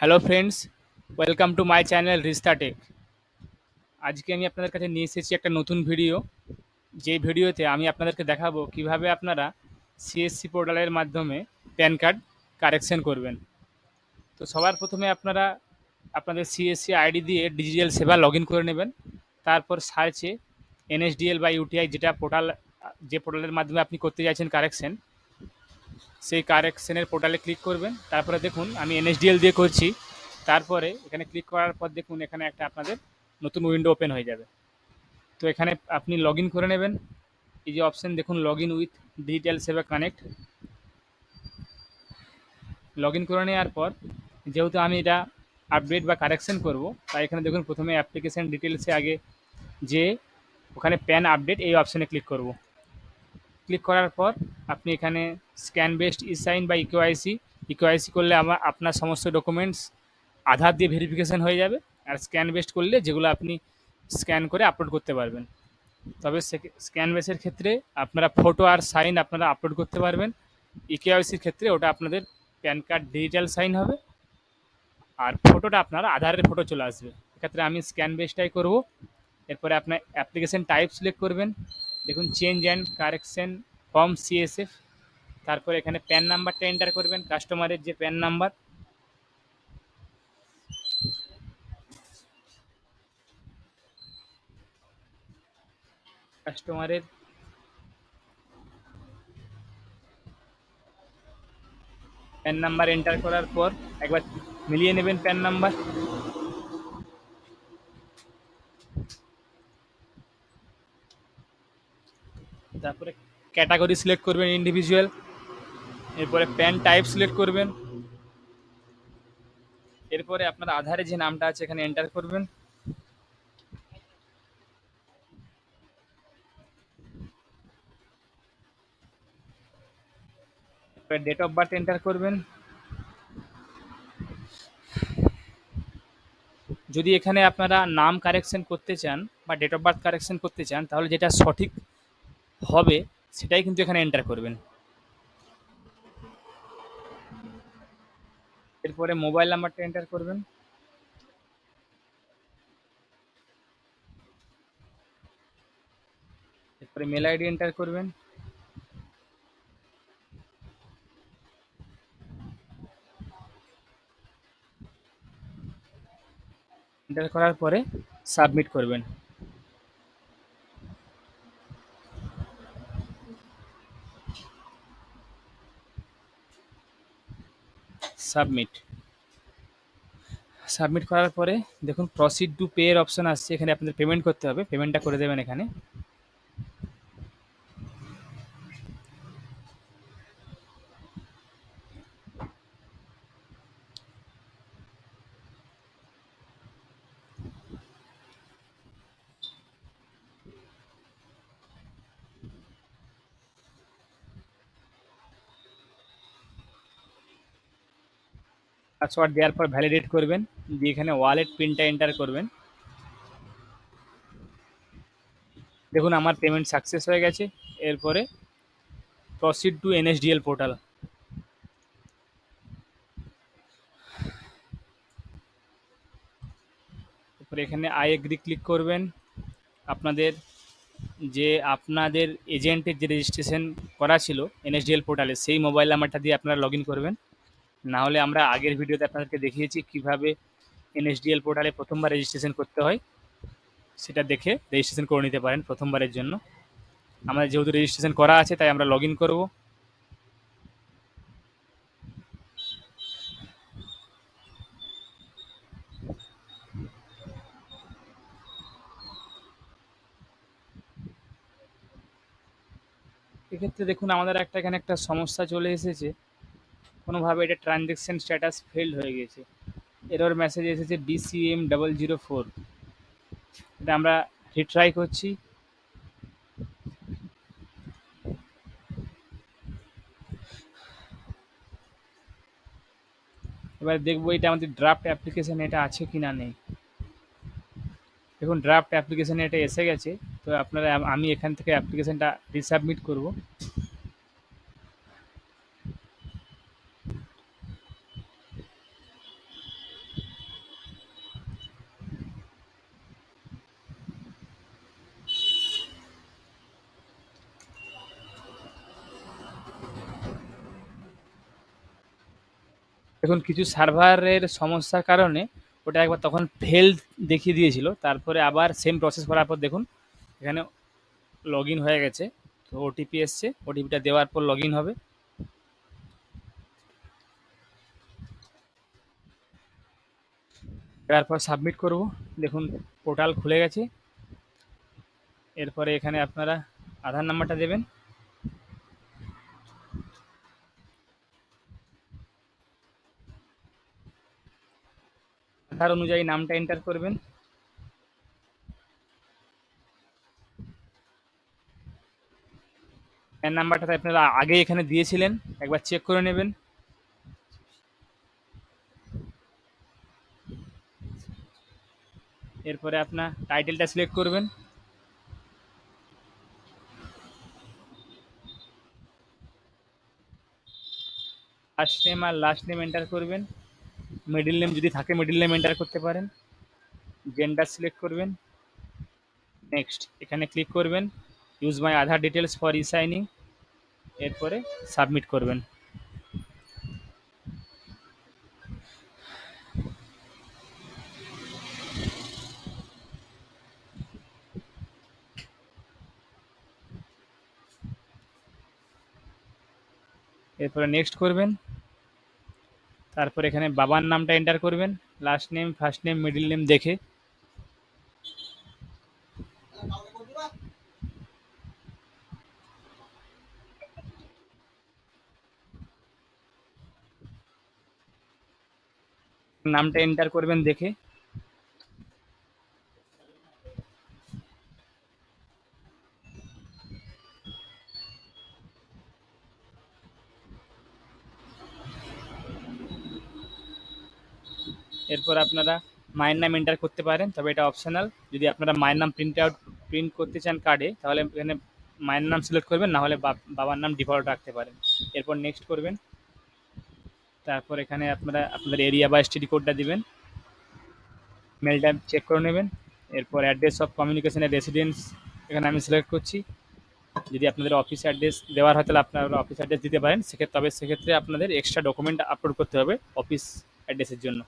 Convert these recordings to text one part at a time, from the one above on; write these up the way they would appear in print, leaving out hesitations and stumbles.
Hello friends, welcome to my channel Rista Tech. আজকে আমি আপনাদের কাছে নিয়ে এসেছি একটা নতুন ভিডিও। যে ভিডিওতে আমি আপনাদেরকে দেখাবো কিভাবে আপনারা সিএসসি পোর্টালের মাধ্যমে প্যান কার্ড কারেকশন করবেন। তো সবার প্রথমে আপনারা আপনাদের সিএসসি আইডি দিয়ে ডিজিটাল সেবা লগ ইন করে নেবেন। তারপর সার্চে এনএসডিএল বা ইউটিআই যেটা পোর্টাল, যে পোর্টালের মাধ্যমে আপনি করতে চাইছেন কারেকশন, সেই কারেকশনের পোর্টালে ক্লিক করবেন। তারপরে দেখুন আমি এনএসডিএল দিয়ে করছি। তারপরে এখানে ক্লিক করার পর দেখুন এখানে একটা আপনাদের নতুন উইন্ডো ওপেন হয়ে যাবে। তো এখানে আপনি লগ ইন করে নেবেন। এই যে অপশন দেখুন, লগ ইন উইথ ডিজিটাল সেবা কানেক্ট। লগ ইন করে নেওয়ার পর যেহেতু আমি এটা আপডেট বা কারেকশন করব, তাই এখানে দেখুন প্রথমে অ্যাপ্লিকেশান ডিটেলসে আগে যে ওখানে প্যান আপডেট এই অপশানে ক্লিক করব। ক্লিক করার পর আপনি এখানে স্ক্যান বেসড ই সাইন বা ইকেওয়াইসি, ইকেওয়াইসি করলে আপনার সমস্ত ডকুমেন্টস আধার দিয়ে ভেরিফিকেশান হয়ে যাবে। আর স্ক্যান বেসড করলে যেগুলো আপনি স্ক্যান করে আপলোড করতে পারবেন। তবে স্ক্যান বেসের ক্ষেত্রে আপনারা ফটো আর সাইন আপনারা আপলোড করতে পারবেন। ইকেওয়াইসির ক্ষেত্রে ওটা আপনাদের প্যান কার্ড ডিজিটাল সাইন হবে, আর ফটোটা আপনার আধারের ফটো চলে আসবে। এক্ষেত্রে আমি স্ক্যান বেসটাই করব। এরপরে আপনার অ্যাপ্লিকেশন টাইপ সিলেক্ট করবেন। দেখুন change and correction form CSF. তারপরে এখানে প্যান নাম্বারটা এন্টার করবেন, কাস্টমারের যে প্যান নাম্বার। কাস্টমারের প্যান নাম্বার এন্টার করার পর একবার মিলিয়ে নেবেন প্যান নাম্বার। তারপরে ক্যাটাগরি সিলেক্ট করবেন ইন্ডিভিজুয়াল। এরপরে প্যান টাইপ সিলেক্ট করবেন। এরপরে আপনার আধারে যে নামটা আছে এখানে এন্টার করবেন। এরপরে ডেট অফ বার্থ এন্টার করবেন। যদি এখানে আপনারা নাম কারেকশন করতে চান বা ডেট অফ বার্থ কারেকশন করতে চান, তাহলে যেটা সঠিক হবে সেটাই কিন্তু এখানে এন্টার করবেন। এরপরে মোবাইল নাম্বারটা এন্টার করবেন। এরপরে মেল আইডি এন্টার করবেন। এন্টার করার পরে সাবমিট করবেন। সাবমিট সাবমিট করার পরে দেখুন প্রসিড টু পে এর অপশন আসছে। এখানে আপনাদের পেমেন্ট করতে হবে, পেমেন্টটা করে দেবেন এখানে। পাসওয়ার্ড দেওয়ার পর ভ্যালিডেট করবেন, দিয়ে এখানে ওয়ালেট পিনটা এন্টার করবেন। দেখুন আমার পেমেন্ট সাকসেস হয়ে গেছে। এরপরে প্রসিড টু এনএসডিএল পোর্টাল। এরপরে এখানে আই এগ্রি ক্লিক করবেন। আপনাদের আপনাদের এজেন্টের যে রেজিস্ট্রেশন করা ছিল এনএসডিএল পোর্টালে, সেই মোবাইল নাম্বারটা দিয়ে আপনারা লগ ইন করবেন। না হলে আমরা আগের ভিডিওতে আপনাদেরকে দেখিয়েছি কিভাবে এনএসডিএল পোর্টালে প্রথমবার রেজিস্ট্রেশন করতে হয়, সেটা দেখে রেজিস্ট্রেশন করে নিতে পারেন প্রথমবারের জন্য। আমাদের যেহেতু রেজিস্ট্রেশন করা আছে তাই আমরা লগ ইন করবো। এক্ষেত্রে দেখুন আমাদের এখানে একটা সমস্যা চলে এসেছে। কোনোভাবে এটা ট্রানজ্যাকশন স্ট্যাটাস ফেলড হয়ে গেছে। এরর মেসেজ এসেছে BCM004। এটা আমরা রিট্রাই করছি। এবার দেখবো এটা আমাদের ড্রাফট অ্যাপ্লিকেশন এটা আছে কি না নেই। দেখুন ড্রাফট অ্যাপ্লিকেশানে এটা এসে গেছে। তো আপনারা আমি এখান থেকে অ্যাপ্লিকেশানটা রিসাবমিট করব। দেখুন কিছু সার্ভারের সমস্যার কারণে ওটা একবার তখন ফেলড দেখিয়ে দিয়েছিল, তারপরে আবার সেম প্রসেস করার পর দেখুন এখানে লগ ইন হয়ে গেছে। তো ওটিপি এসছে, ওটিপিটা দেওয়ার পর লগ ইন হবে। তারপর সাবমিট করব। দেখুন পোর্টাল খুলে গেছে। এরপরে এখানে আপনারা আধার নাম্বারটা দেবেন। আধার অনুযায়ী নামটা এন্টার করবেন। প্যান নাম্বারটা আপনারা আগে এখানে দিয়েছিলেন, একবার চেক করে নেবেন। এরপরে আপনার টাইটেলটা সিলেক্ট করবেন। ফার্স্ট নেম আর লাস্ট নেম এন্টার করবেন। মিডল নেম যদি থাকে মিডল নেম এন্টার করতে পারেন। জেন্ডার সিলেক্ট করবেন। নেক্সট এখানে ক্লিক করবেন। Use my Aadhaar details for E signing. এরপরে সাবমিট করবেন। এরপরে নেক্সট করবেন। তারপর এখানে বাবার নামটা এন্টার করবেন, last name first name middle name দেখে। নামটা এন্টার করবেন দেখে। এরপর আপনারা মায়ের নাম এন্টার করতে পারেন, তবে এটা অপশনাল। যদি আপনারা মায়ের নাম প্রিন্ট করতে চান কার্ডে, তাহলে এখানে মায়ের নাম সিলেক্ট করবেন, না হলে বাবার নাম ডিফল্ট রাখতে পারেন। এরপর নেক্সট করবেন। তারপর এখানে আপনারা আপনাদের এরিয়া বা এসটিডি কোডটা দিবেন। মেলটা চেক করে নেবেন। এরপর অ্যাড্রেস অফ কমিউনিকেশনের রেসিডেন্স এখানে আমি সিলেক্ট করছি। যদি আপনাদের অফিস অ্যাড্রেস দেওয়ার হয় তাহলে আপনারা অফিস অ্যাড্রেস দিতে পারেন। তবে সেক্ষেত্রে আপনাদের এক্সট্রা ডকুমেন্ট আপলোড করতে হবে অফিস অ্যাড্রেসের জন্য।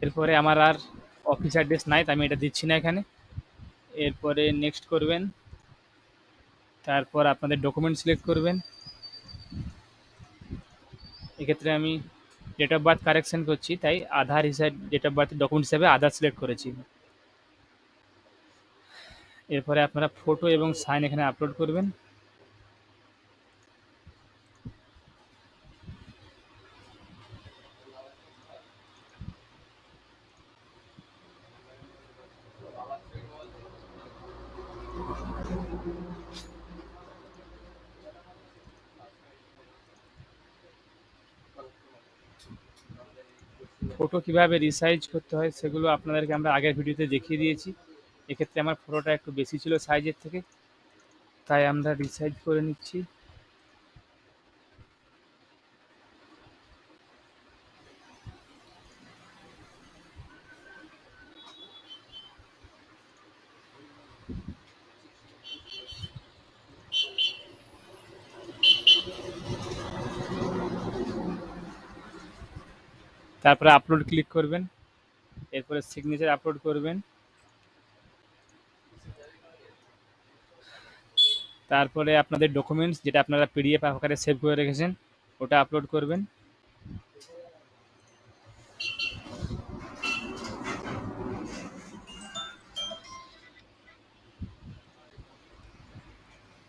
এরপরে আমার আর অফিস অ্যাড্রেস নাই, তাই আমি এটা দিচ্ছি না এখানে। এরপরে নেক্সট করবেন। তারপর আপনাদের ডকুমেন্ট সিলেক্ট করবেন। এক্ষেত্রে আমি ডেট অফ বার্থ কারেকশন করছি, তাই আধার হিসাবে ডেট অফ বার্থের ডকুমেন্ট হিসাবে আধার সিলেক্ট করেছি। এরপরে আপনারা ফটো এবং সাইন এখানে আপলোড করবেন। ফটো কিভাবে রিসাইজ করতে হয় সেগুলো আপনাদেরকে আমরা আগের ভিডিওতে দেখিয়ে দিয়েছি। এক্ষেত্রে আমার ফটোটা একটু বেশি ছিল সাইজের থেকে, তাই আমরা রিসাইজ করে নিচ্ছি। তারপরে আপলোড ক্লিক করবেন। এরপরে সিগনেচার আপলোড করবেন। তারপরে আপনাদের ডকুমেন্টস যেটা আপনারা পিডিএফ আকারে সেভ করে রেখেছেন ওটা আপলোড করবেন।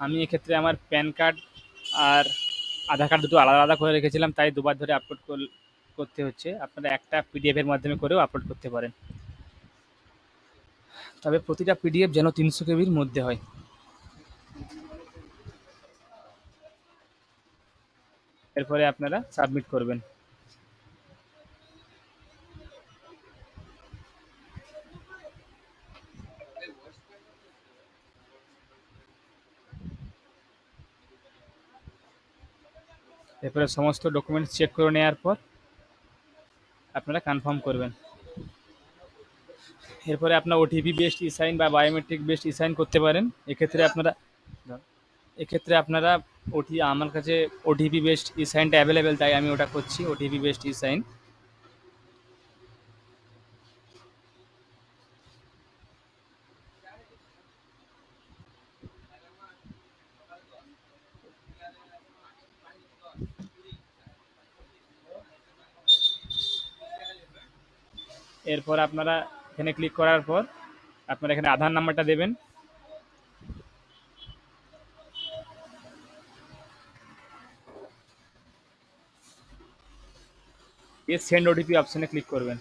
আমি এক্ষেত্রে আমার প্যান কার্ড আর আধার কার্ড দুটো আলাদা আলাদা করে রেখেছিলাম, তাই দুবার ধরে আপলোড করতে হচ্ছে। আপনারা একটা পিডিএফ এর মাধ্যমে করেও আপলোড করতে পারেন। তবে প্রতিটা পিডিএফ যেন 300 কেবির মধ্যে হয়। এরপরে আপনারা সাবমিট করবেন। এরপরে সমস্ত ডকুমেন্টস চেক করে নেওয়ার পর আপনারা কনফার্ম করবেন। এরপরে আপনার ওটিপি বেসড ই সাইন বা বায়োমেট্রিক বেসড ই সাইন করতে পারেন। এক্ষেত্রে আপনারা আমার কাছে ওটিপি বেসড ই সাইনটা অ্যাভেলেবেল, তাই আমি ওটা করছি, ওটিপি বেসড ই সাইন। এরপর আপনারা এখানে ক্লিক করার পর আপনারা এখানে আধার নাম্বারটা দেবেন। দিয়ে সেন্ড ওটিপি অপশনে ক্লিক করবেন।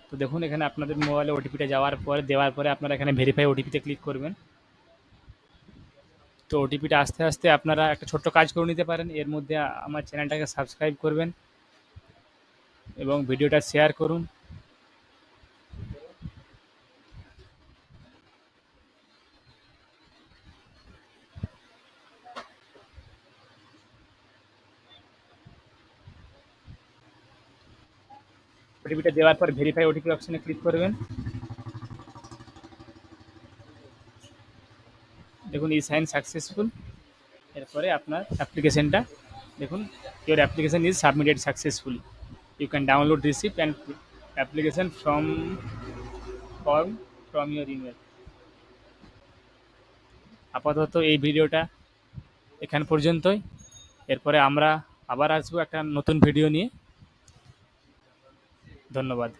তো দেখুন এখানে আপনাদের মোবাইলে ওটিপিটা দেওয়ার পরে আপনারা এখানে ভেরিফাই ওটিপিতে ক্লিক করবেন। তো ওটিপিটা আস্তে আস্তে আপনারা একটা ছোট্ট কাজ করে নিতে পারেন। এর মধ্যে আমার চ্যানেলটাকে সাবস্ক্রাইব করবেন এবং ভিডিওটা শেয়ার করুন। ওটিপিটা দেওয়ার পর ভেরিফাই ওটিপি অপশনে ক্লিক করবেন। দেখুন ই সাইন সাকসেসফুল। এরপরে আপনার অ্যাপ্লিকেশনটা দেখুন, your application is submitted successfully, you can download receipt and application from your email. আপাতত এই ভিডিওটা এখান পর্যন্তই। এরপরে আমরা আবার আসবো একটা নতুন ভিডিও নিয়ে। ধন্যবাদ।